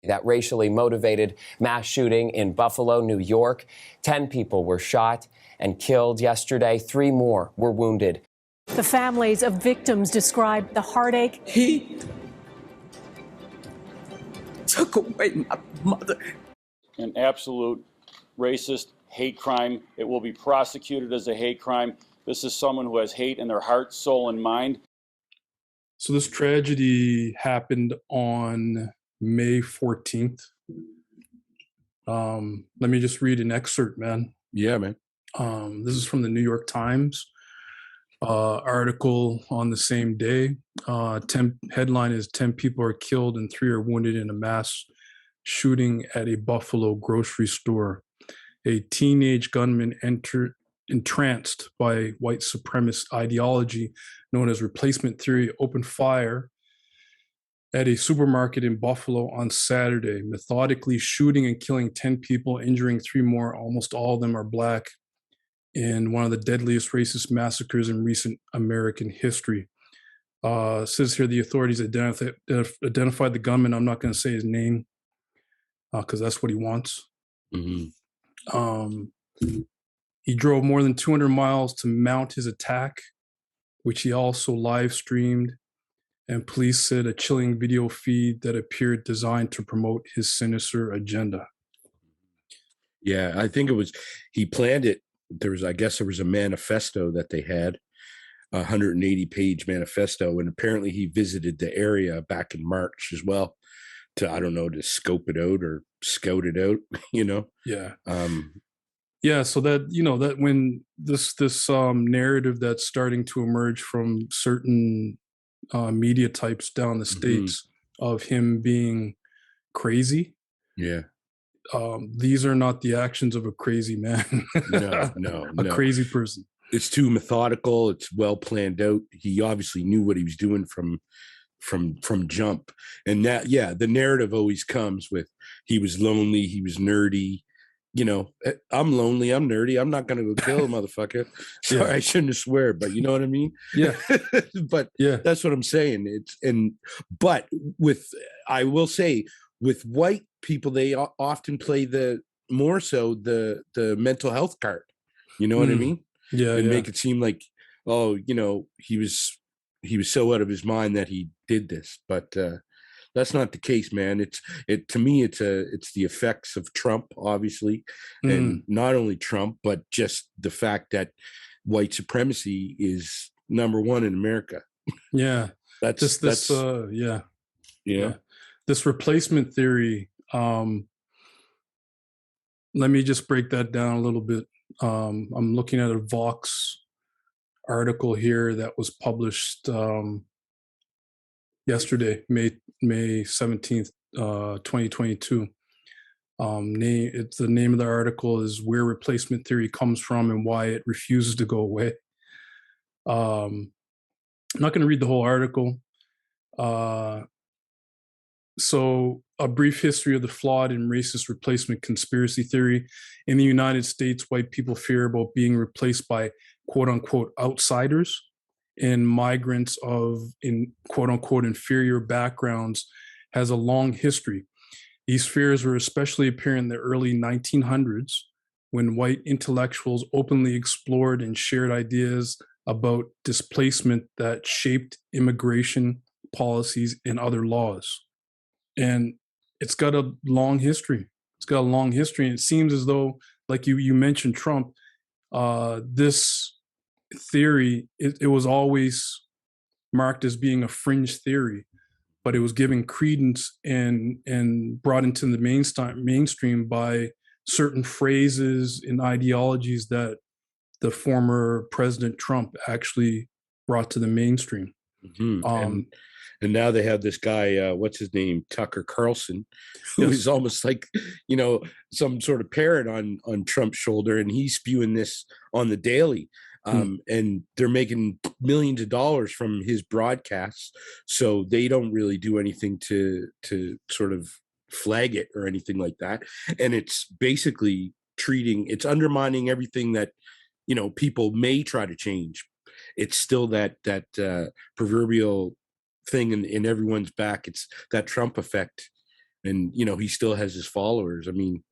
That racially motivated mass shooting in Buffalo, New York. 10 people were shot and killed yesterday. 3 more were wounded. The families of victims describe the heartache. He took away my mother. An absolute racist hate crime. It will be prosecuted as a hate crime. This is someone who has hate in their heart, soul, and mind. So this tragedy happened on May 14th. Let me just read an excerpt, man. Yeah, man. This is from the New York Times article on the same day. Headline is 10 people are killed and 3 are wounded in a mass shooting at a Buffalo grocery store. A teenage gunman entranced by white supremacist ideology known as replacement theory opened fire at a supermarket in Buffalo on Saturday, methodically shooting and killing 10 people, injuring 3 more. Almost all of them are Black, in one of the deadliest racist massacres in recent American history. Says here the authorities identified the gunman. I'm not going to say his name because that's what he wants. Mm-hmm. He drove more than 200 miles to mount his attack, which he also live streamed. And police said a chilling video feed that appeared designed to promote his sinister agenda. Yeah, I think he planned it. I guess there was a manifesto that they had, a 180-page manifesto. And apparently he visited the area back in March as well to scope it out or scout it out, Yeah. Yeah. So that when this narrative that's starting to emerge from certain media types down the states of him being crazy. Yeah. These are not the actions of a crazy man. No. Crazy person. It's too methodical. It's well planned out. He obviously knew what he was doing from jump. And that, the narrative always comes with he was lonely, he was nerdy. I'm lonely, I'm nerdy, I'm not gonna go kill a motherfucker. Sorry, I shouldn't have swear, but you know what I mean? Yeah. But that's what I'm saying. But I will say with white people, they often play the mental health card. You know what I mean? Yeah. And make it seem like, he was so out of his mind that he did this. But that's not the case, man. To me, it's the effects of Trump, obviously, and not only Trump, but just the fact that white supremacy is number one in America. Yeah, this replacement theory. Let me just break that down a little bit. I'm looking at a Vox article here that was published yesterday, May 17th, 2022. The name of the article is "Where Replacement Theory Comes From and Why It Refuses to Go Away." I'm not going to read the whole article. So, a brief history of the flawed and racist replacement conspiracy theory. In the United States, white people fear about being replaced by quote unquote outsiders and migrants in quote unquote inferior backgrounds has a long history. These fears were especially apparent in the early 1900s when white intellectuals openly explored and shared ideas about displacement that shaped immigration policies and other laws. And it's got a long history. And it seems as though, like you mentioned Trump, this theory, it was always marked as being a fringe theory, but it was given credence and brought into the mainstream by certain phrases and ideologies that the former President Trump actually brought to the mainstream. And now they have this guy, what's his name, Tucker Carlson, who is almost like, some sort of parrot on Trump's shoulder, and he's spewing this on the daily. And they're making millions of dollars from his broadcasts, so they don't really do anything to sort of flag it or anything like that. And it's basically it's undermining everything that people may try to change. It's still that proverbial thing in everyone's back. It's that Trump effect and he still has his followers. I mean,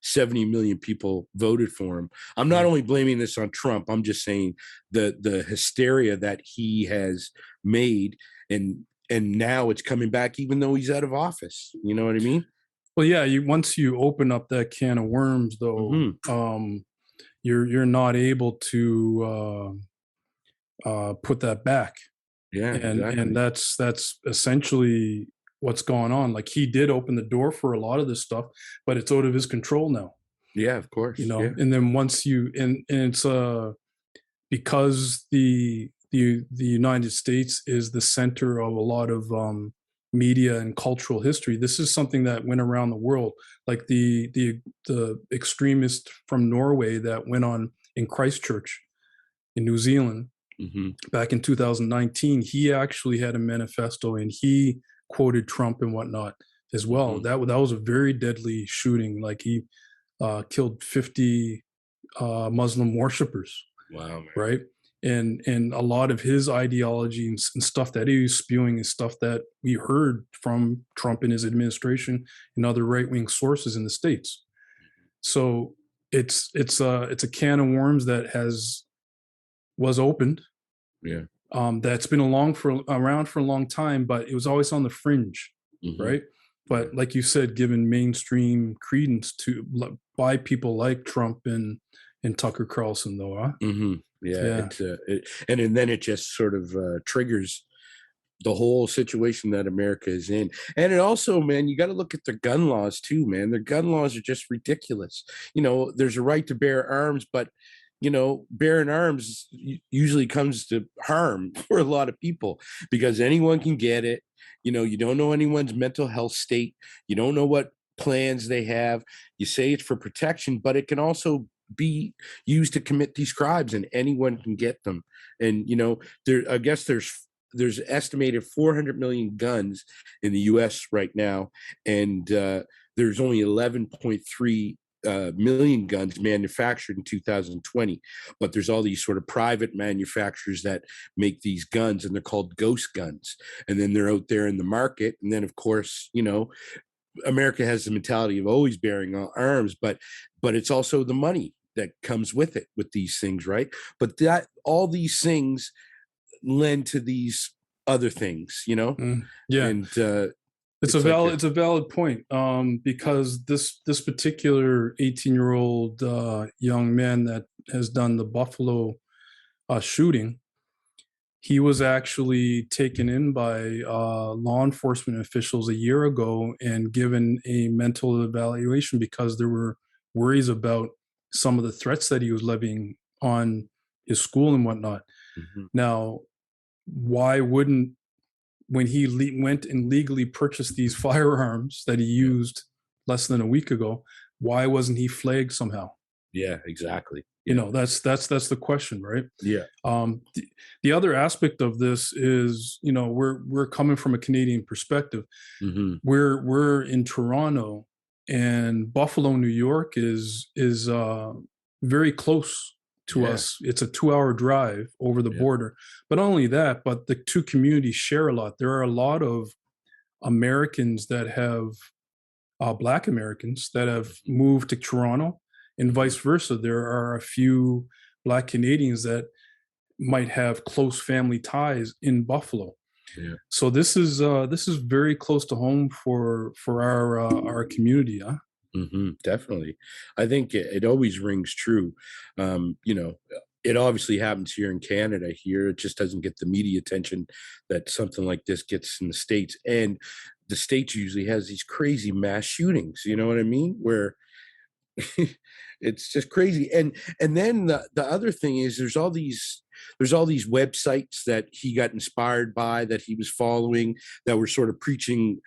70 million people voted for him. I'm not only blaming this on Trump, I'm just saying the hysteria that he has made, and now it's coming back even though he's out of office. You know what I mean? Well, yeah, once you open up that can of worms, though, you're not able to put that back. Yeah, and exactly. and that's essentially what's going on. Like, he did open the door for a lot of this stuff, but it's out of his control now. Yeah, of course. Yeah. And then once you and it's because the United States is the center of a lot of media and cultural history. This is something that went around the world, like the extremist from Norway that went on in Christchurch in New Zealand back in 2019. He actually had a manifesto, and he quoted Trump and whatnot as well. That was a very deadly shooting. Like, he killed 50 Muslim worshippers. Wow, man. Right. And a lot of his ideology and stuff that he was spewing is stuff that we heard from Trump and his administration and other right-wing sources in the States. So it's a can of worms that was opened. Yeah. That's been around for a long time, but it was always on the fringe, right? But like you said, given mainstream credence by people like Trump and Tucker Carlson, though, huh? Yeah. And then it just sort of triggers the whole situation that America is in. And it also, man, you got to look at their gun laws too, man. Their gun laws are just ridiculous. There's a right to bear arms, but bearing arms usually comes to harm for a lot of people, because anyone can get it. You don't know anyone's mental health state. You don't know what plans they have. You say it's for protection, but it can also be used to commit these crimes, and anyone can get them. And I guess there's estimated 400 million guns in the US right now, and there's only 11.3 million guns manufactured in 2020. But there's all these sort of private manufacturers that make these guns, and they're called ghost guns, and then they're out there in the market. And then, of course, America has the mentality of always bearing arms, but it's also the money that comes with it, with these things, right? But that all these things lend to these other things, Yeah. And it's a valid point, because this particular 18-year-old young man that has done the Buffalo shooting, he was actually taken in by law enforcement officials a year ago and given a mental evaluation because there were worries about some of the threats that he was levying on his school and whatnot. Now, why wouldn't, when he went and legally purchased these firearms that he used less than a week ago, why wasn't he flagged somehow? Yeah, exactly. That's the question, right? Yeah. The other aspect of this is, we're coming from a Canadian perspective. We're in Toronto, and Buffalo, New York is very close to us. It's a 2-hour drive over the border. But not only that, but the two communities share a lot. There are a lot of Americans that have Black Americans that have moved to Toronto, and vice versa. There are a few Black Canadians that might have close family ties in Buffalo. Yeah. So this is very close to home for our community, huh? Definitely. I think it always rings true. It obviously happens here in Canada. Here, it just doesn't get the media attention that something like this gets in the States. And the States usually has these crazy mass shootings. You know what I mean? Where it's just crazy. And then the other thing is there's all these websites that he got inspired by, that he was following, that were sort of preaching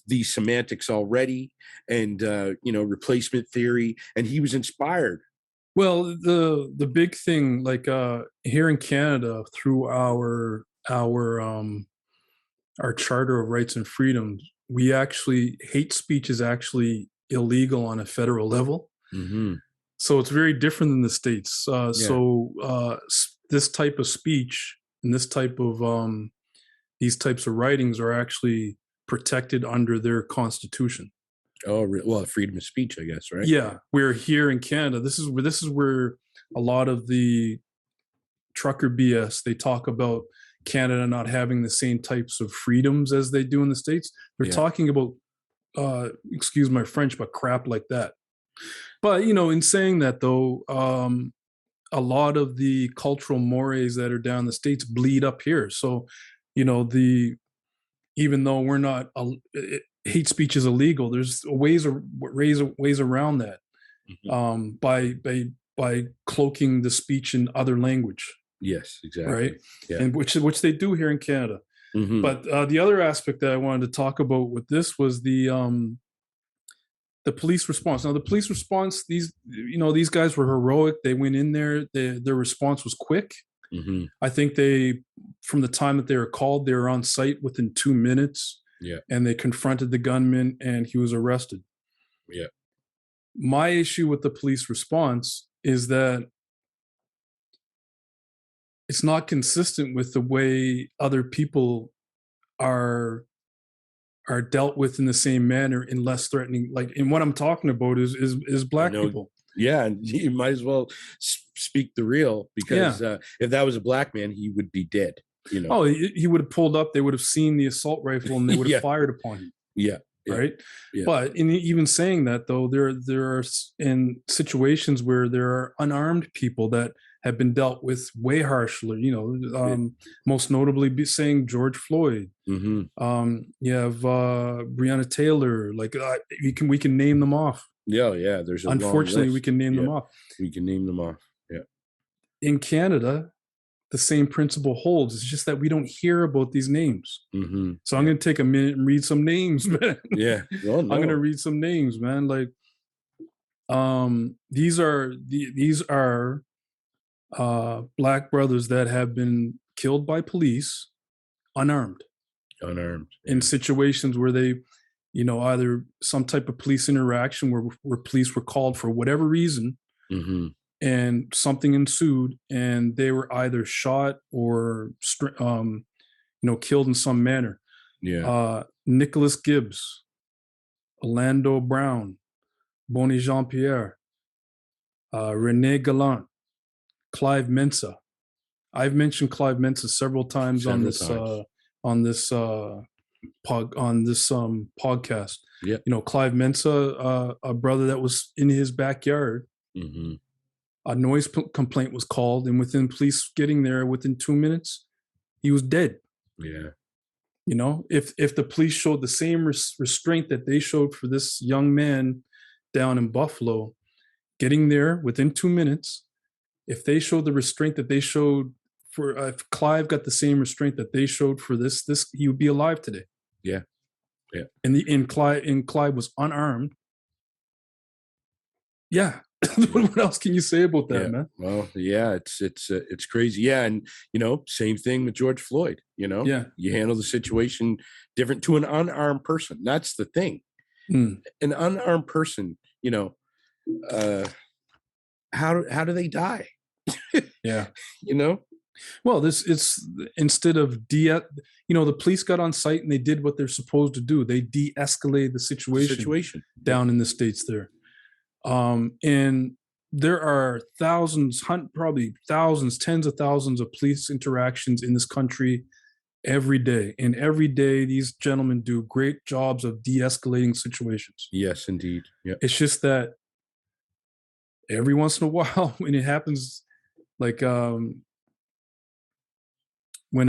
these semantics already, and replacement theory, and he was inspired. Well, the big thing, like here in Canada, through our Charter of Rights and Freedoms, hate speech is actually illegal on a federal level. So it's very different than the States. So this type of speech and this type of these types of writings are actually protected under their constitution. Oh, well, freedom of speech, I guess, right? Yeah, we're here in Canada. This is where a lot of the trucker BS, they talk about Canada not having the same types of freedoms as they do in the States. They're Yeah. talking about, excuse my French, but crap like that. But, you know, in saying that though, a lot of the cultural mores that are down in the States bleed up here. So, you know, even though we're not, hate speech is illegal, there's ways around that, by cloaking the speech in other language. Yes, exactly. Right. Yeah. And which they do here in Canada. Mhm. But the other aspect that I wanted to talk about with this was the police response. Now, the police response, these guys were heroic. They went in there. Their response was quick. Mhm. I think from the time that they were called, they were on site within 2 minutes. Yeah. And they confronted the gunman, and he was arrested. Yeah. My issue with the police response is that it's not consistent with the way other people are dealt with in the same manner in less threatening. Like, and what I'm talking about is black know. people. Yeah, and you might as well speak the real, because if that was a black man, he would be dead. You know. Oh, he would have pulled up. They would have seen the assault rifle, and they would have Yeah. fired upon him. Yeah. Yeah. Right. Yeah. But in even saying that, though, there are in situations where there are unarmed people that have been dealt with way harshly. You know, most notably saying George Floyd. Mhm. You have Breonna Taylor. Like we can name them off. Yeah. Yeah. There's a long Unfortunately, we list. can name them Yeah. off. We can name them off. Yeah. In Canada, the same principle holds. It's just that we don't hear about these names. Mhm. So I'm going to take a minute and read some names, man. Yeah. Well, I'm going to no. read some names, man. Like, these are black brothers that have been killed by police, unarmed, Unarmed. in situations where they, you know, either some type of police interaction where police were called for whatever reason, Mhm. and something ensued, and they were either shot or killed in some manner. Yeah. Nicholas Gibbs, Orlando Brown, Bonnie Jean-Pierre, Rene Gallant, Clive Mensa. I've mentioned Clive Mensa several times on this podcast. Yeah. You know, Clive Mensa, a brother that was in his backyard. Mhm. A noise complaint was called, and within police getting there within 2 minutes, he was dead. Yeah. You know, if the police showed the same restraint that they showed for this young man down in Buffalo, getting there within 2 minutes, if they showed the restraint that they showed for, if Clive got the same restraint that they showed for this, he would be alive today. Yeah. Yeah. And Clive was unarmed. Yeah. What else can you say about that, Yeah. man? Well, yeah, it's crazy. Yeah, and you know, same thing with George Floyd. You know, Yeah. you handle the situation different to an unarmed person. That's the thing. Mm. An unarmed person, you know, how do they die? Yeah. You know. Well, it's instead of the police got on site and they did what they're supposed to do. They de-escalated the situation down in the States there. And there are probably thousands, tens of thousands of police interactions in this country every day. And every day, these gentlemen do great jobs of de-escalating situations. Yes, indeed. Yeah. It's just that every once in a while, when it happens, like when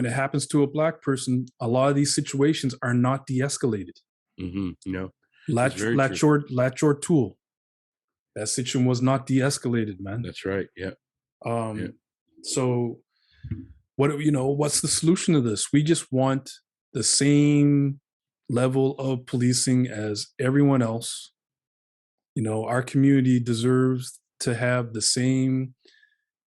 it happens to a black person, a lot of these situations are not de-escalated. Mm-hmm. No. Latchor Tool. That situation was not de-escalated, man. That's right. Yeah. So what's the solution to this? We just want the same level of policing as everyone else. You know, our community deserves to have the same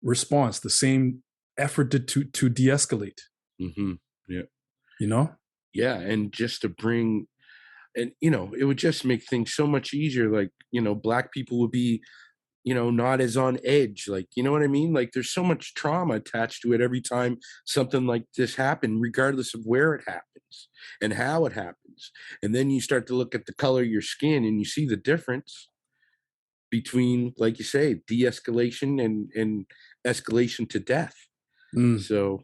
response, the same effort to de-escalate. Mm-hmm. Yeah. You know? Yeah. And just to bring, and, you know, it would just make things so much easier. Like, you know, black people would be, not as on edge. Like, you know what I mean? Like, there's so much trauma attached to it every time something like this happens, regardless of where it happens and how it happens. And then you start to look at the color of your skin and you see the difference between, like you say, de-escalation and escalation to death. Mm. So,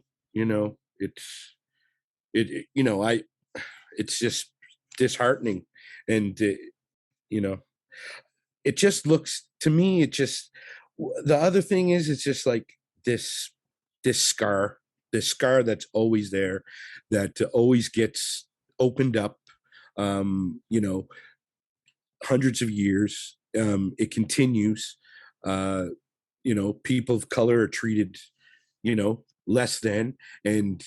it's just disheartening. And, it just looks to me, the other thing is, it's just like this scar that's always there, that always gets opened up, hundreds of years. It continues. People of color are treated, less than. And,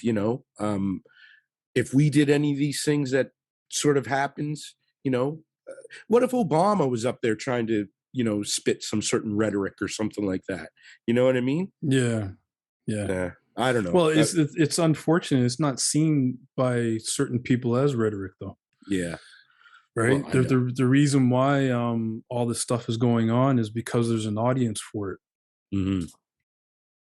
if we did any of these things that sort of happens, what if Obama was up there trying to, spit some certain rhetoric or something like that? You know what I mean? Yeah. I don't know. Well, it's unfortunate. It's not seen by certain people as rhetoric, though. Yeah. Right. Well, The reason why all this stuff is going on is because there's an audience for it. Mm-hmm.